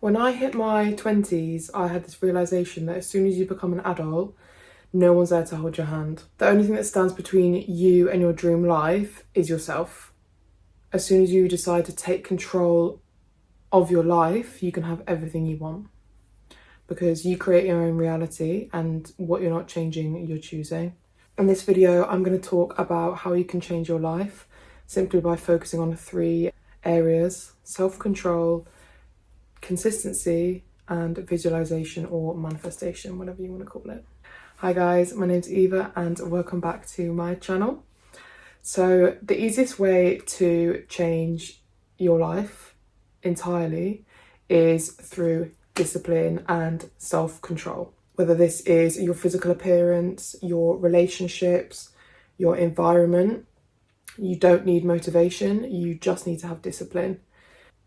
When I hit my 20s, I had this realisation that as soon as you become an adult, no one's there to hold your hand. The only thing that stands between you and your dream life is yourself. As soon as you decide to take control of your life, you can have everything you want. Because you create your own reality, and what you're not changing, you're choosing. In this video, I'm going to talk about how you can change your life simply by focusing on 3 areas: self-control, consistency, and visualization or manifestation, whatever you want to call it. Hi guys, my name's Eva and welcome back to my channel. So the easiest way to change your life entirely is through discipline and self-control. Whether this is your physical appearance, your relationships, your environment, you don't need motivation, you just need to have discipline.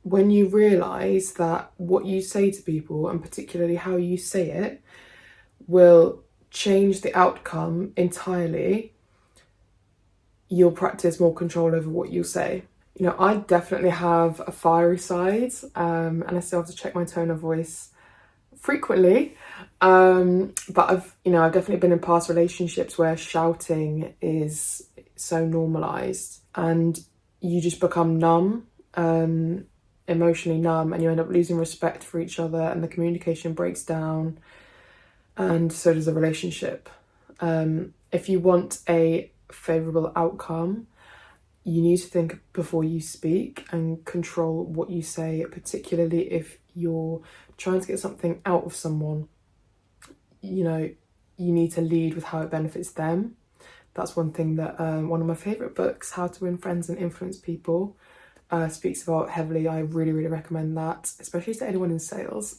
When you realise that what you say to people, and particularly how you say it, will change the outcome entirely, you'll practice more control over what you say. You know, I definitely have a fiery side, and I still have to check my tone of voice frequently. But I've definitely been in past relationships where shouting is so normalised, and you just become numb, emotionally numb, and you end up losing respect for each other, and the communication breaks down, and so does the relationship. If you want a favourable outcome, you need to think before you speak and control what you say, particularly if you're trying to get something out of someone. You know, you need to lead with how it benefits them. That's one thing that one of my favourite books, How to Win Friends and Influence People, speaks about heavily. I really recommend that, especially to anyone in sales.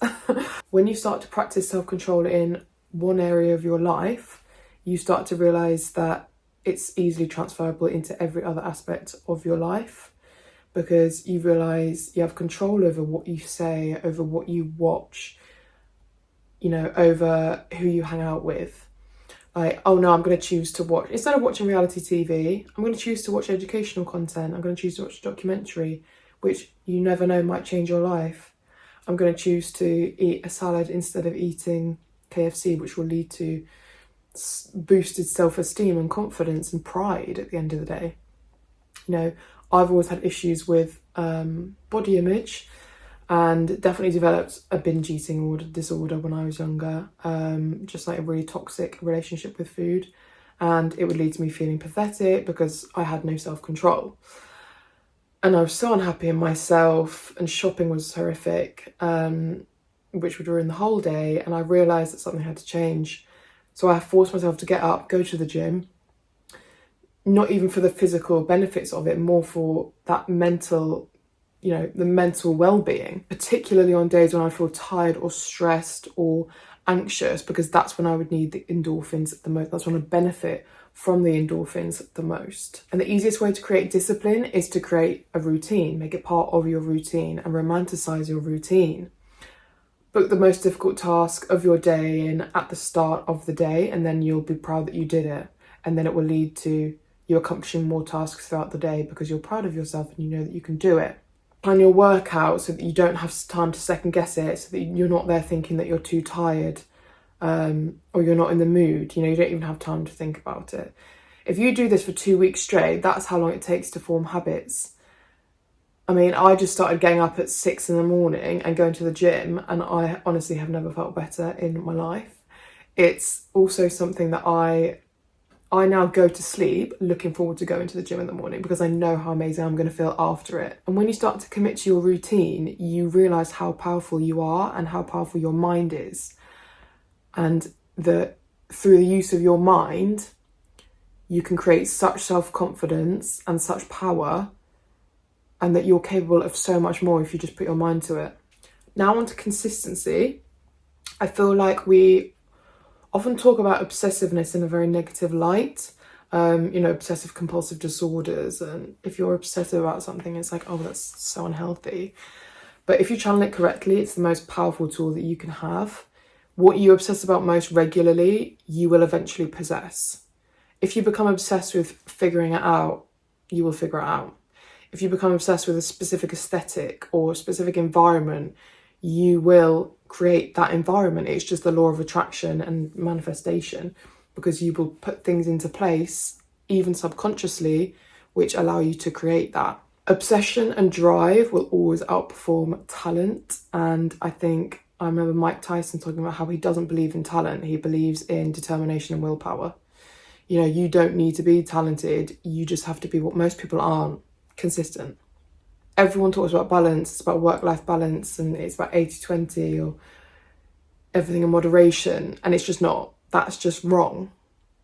When you start to practice self-control in one area of your life, you start to realise that it's easily transferable into every other aspect of your life, because you realise you have control over what you say, over what you watch, you know, over who you hang out with. Like, oh no, I'm going to choose to watch, instead of watching reality TV, I'm going to choose to watch educational content. I'm going to choose to watch a documentary, which you never know might change your life. I'm going to choose to eat a salad instead of eating KFC, which will lead to boosted self-esteem and confidence and pride at the end of the day. You know, I've always had issues with body image, and definitely developed a binge eating disorder when I was younger, just like a really toxic relationship with food, and it would lead to me feeling pathetic because I had no self-control, and I was so unhappy in myself, and shopping was horrific, which would ruin the whole day. And I realised that something had to change, so I forced myself to get up, go to the gym, not even for the physical benefits of it, more for that mental, you know, the mental well-being, particularly on days when I feel tired or stressed or anxious, because that's when I would need the endorphins the most. That's when I benefit from the endorphins the most. And the easiest way to create discipline is to create a routine, make it part of your routine, and romanticize your routine. Book the most difficult task of your day in at the start of the day, and then you'll be proud that you did it. And then it will lead to you accomplishing more tasks throughout the day because you're proud of yourself and you know that you can do it. Plan your workout so that you don't have time to second guess it, so that you're not there thinking that you're too tired, or you're not in the mood. You know, you don't even have time to think about it. If you do this for 2 weeks straight, that's how long it takes to form habits. I mean, I just started getting up at 6 in the morning and going to the gym, and I honestly have never felt better in my life. It's also something that I now go to sleep looking forward to going to the gym in the morning, because I know how amazing I'm going to feel after it. And when you start to commit to your routine, you realise how powerful you are and how powerful your mind is. And that through the use of your mind, you can create such self-confidence and such power, and that you're capable of so much more if you just put your mind to it. Now on to consistency. I feel like we often talk about obsessiveness in a very negative light, you know, obsessive compulsive disorders, and if you're obsessive about something, it's like, oh, that's so unhealthy. But if you channel it correctly, it's the most powerful tool that you can have. What you obsess about most regularly, you will eventually possess. If you become obsessed with figuring it out, you will figure it out. If you become obsessed with a specific aesthetic or a specific environment, you will create that environment. It's just the law of attraction and manifestation, because you will put things into place, even subconsciously, which allow you to create that. Obsession and drive will always outperform talent. And I remember Mike Tyson talking about how he doesn't believe in talent. He believes in determination and willpower. You know, you don't need to be talented. You just have to be what most people aren't: consistent. Everyone talks about balance. It's about work-life balance, and it's about 80-20 or everything in moderation. And it's just not. That's just wrong.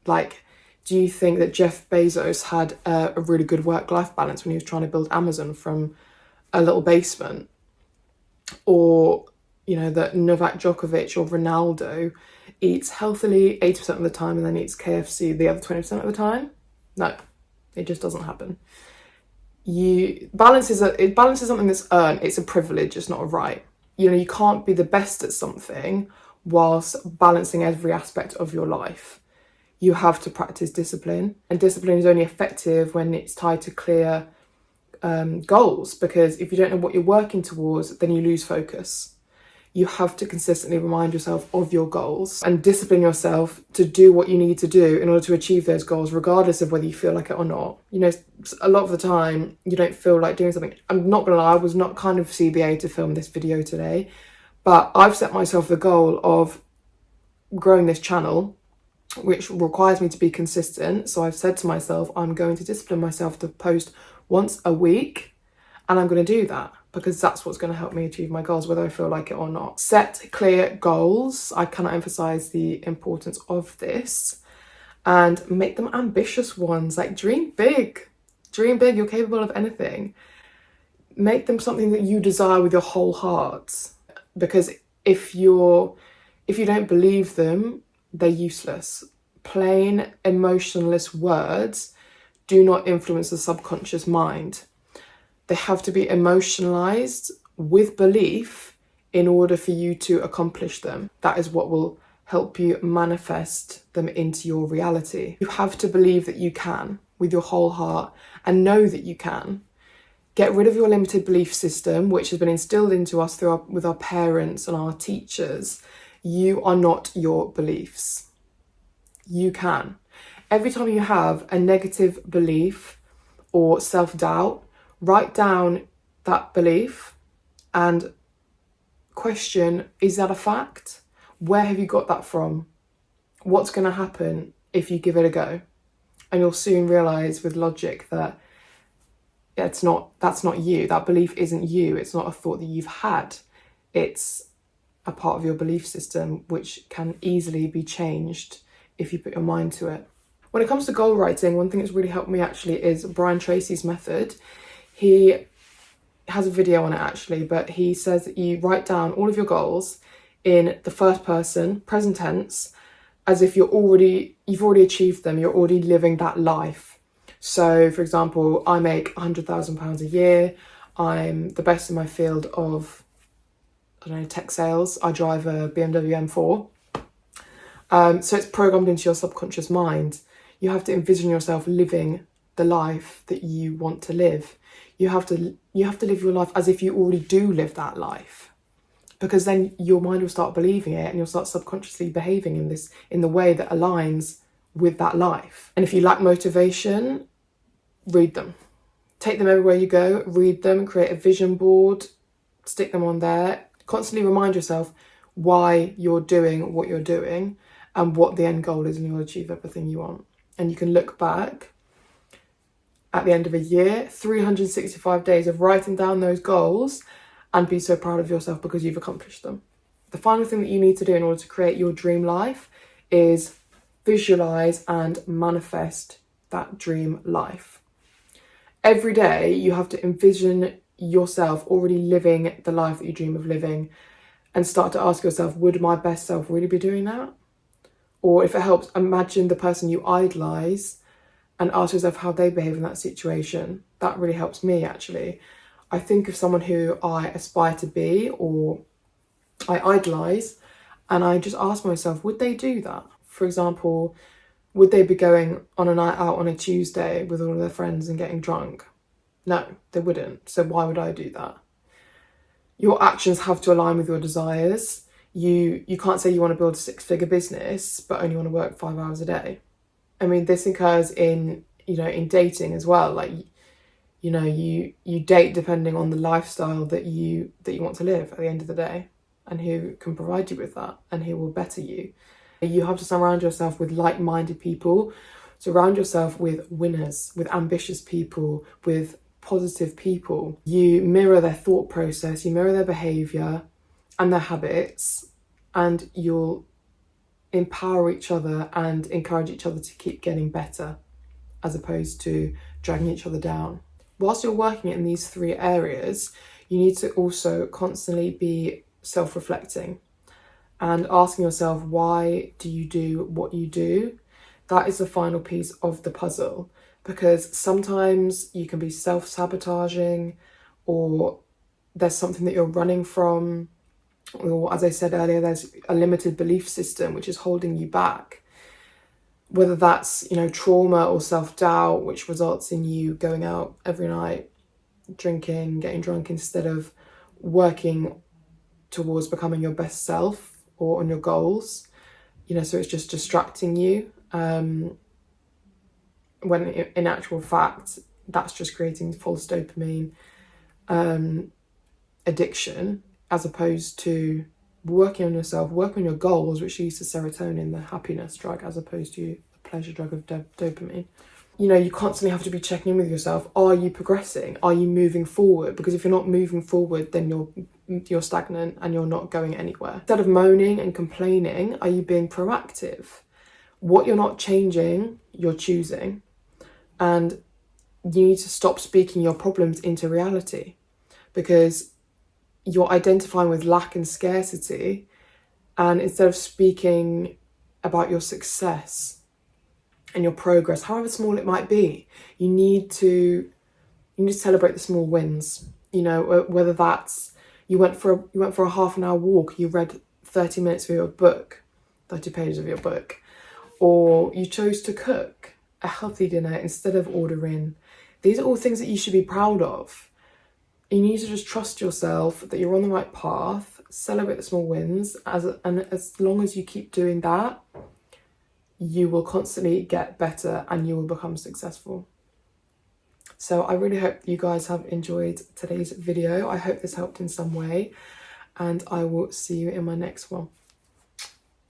Like, do you think that Jeff Bezos had a really good work-life balance when he was trying to build Amazon from a little basement? Or, you know, that Novak Djokovic or Ronaldo eats healthily 80% of the time and then eats KFC the other 20% of the time? No, it just doesn't happen. Balance is something that's earned. It's a privilege, it's not a right. You know, you can't be the best at something whilst balancing every aspect of your life. You have to practice discipline, and discipline is only effective when it's tied to clear goals, because if you don't know what you're working towards, then you lose focus. You have to consistently remind yourself of your goals and discipline yourself to do what you need to do in order to achieve those goals, regardless of whether you feel like it or not. You know, a lot of the time you don't feel like doing something. I'm not gonna lie, I was not kind of CBA to film this video today, but I've set myself the goal of growing this channel, which requires me to be consistent. So I've said to myself, I'm going to discipline myself to post once a week, and I'm going to do that because that's what's going to help me achieve my goals, whether I feel like it or not. Set clear goals. I cannot emphasize the importance of this, and make them ambitious ones. Like, dream big. Dream big. You're capable of anything. Make them something that you desire with your whole heart, because if you don't believe them, they're useless. Plain, emotionless words do not influence the subconscious mind. They have to be emotionalized with belief in order for you to accomplish them. That is what will help you manifest them into your reality. You have to believe that you can with your whole heart and know that you can. Get rid of your limited belief system, which has been instilled into us with our parents and our teachers. You are not your beliefs. You can. Every time you have a negative belief or self-doubt, write down that belief and question, is that a fact? Where have you got that from? What's going to happen if you give it a go? And you'll soon realise with logic that that's not you. That belief isn't you. It's not a thought that you've had. It's a part of your belief system, which can easily be changed if you put your mind to it. When it comes to goal writing, one thing that's really helped me actually is Brian Tracy's method. He has a video on it actually, but he says that you write down all of your goals in the first person, present tense, as if you've already achieved them, you're already living that life. So for example, I make £100,000 a year. I'm the best in my field of, tech sales. I drive a BMW M4. So it's programmed into your subconscious mind. You have to envision yourself living the life that you want to live. You have to live your life as if you already do live that life, because then your mind will start believing it and you'll start subconsciously behaving in the way that aligns with that life. And if you lack motivation, read them. Take them everywhere you go, read them, create a vision board, stick them on there. Constantly remind yourself why you're doing what you're doing and what the end goal is, and you'll achieve everything you want. And you can look back at the end of a year, 365 days of writing down those goals, and be so proud of yourself because you've accomplished them. The final thing that you need to do in order to create your dream life is visualize and manifest that dream life. Every day you have to envision yourself already living the life that you dream of living, and start to ask yourself, would my best self really be doing that? Or if it helps, imagine the person you idolize and ask yourself how they behave in that situation. That really helps me actually. I think of someone who I aspire to be or I idolize, and I just ask myself, would they do that? For example, would they be going on a night out on a Tuesday with all of their friends and getting drunk? No, they wouldn't. So why would I do that? Your actions have to align with your desires. You can't say you want to build a 6-figure business but only want to work 5 hours a day. I mean, this occurs in, in dating as well. Like, you date depending on the lifestyle that you want to live at the end of the day, and who can provide you with that and who will better you. You have to surround yourself with like-minded people. Surround yourself with winners, with ambitious people, with positive people. You mirror their thought process, you mirror their behaviour and their habits, and you'll empower each other and encourage each other to keep getting better, as opposed to dragging each other down. Whilst you're working in these 3 areas, you need to also constantly be self-reflecting and asking yourself, why do you do what you do? That is the final piece of the puzzle, because sometimes you can be self-sabotaging, or there's something that you're running from, or, as I said earlier, there's a limited belief system which is holding you back. Whether that's, trauma or self-doubt, which results in you going out every night, drinking, getting drunk, instead of working towards becoming your best self or on your goals. So it's just distracting you. When in actual fact, that's just creating false dopamine addiction, as opposed to working on yourself, working on your goals, which leads to serotonin, the happiness drug, as opposed to the pleasure drug of dopamine. You constantly have to be checking in with yourself. Are you progressing? Are you moving forward? Because if you're not moving forward, then you're stagnant and you're not going anywhere. Instead of moaning and complaining, are you being proactive? What you're not changing, you're choosing. And you need to stop speaking your problems into reality, because you're identifying with lack and scarcity, and instead of speaking about your success and your progress, however small it might be, you need to celebrate the small wins. Whether that's you went for a half an hour walk, you read 30 minutes of your book, 30 pages of your book, or you chose to cook a healthy dinner instead of ordering. These are all things that you should be proud of. You need to just trust yourself that you're on the right path, celebrate the small wins, and as long as you keep doing that, you will constantly get better and you will become successful. So I really hope you guys have enjoyed today's video. I hope this helped in some way, and I will see you in my next one.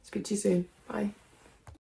Speak to you soon. Bye.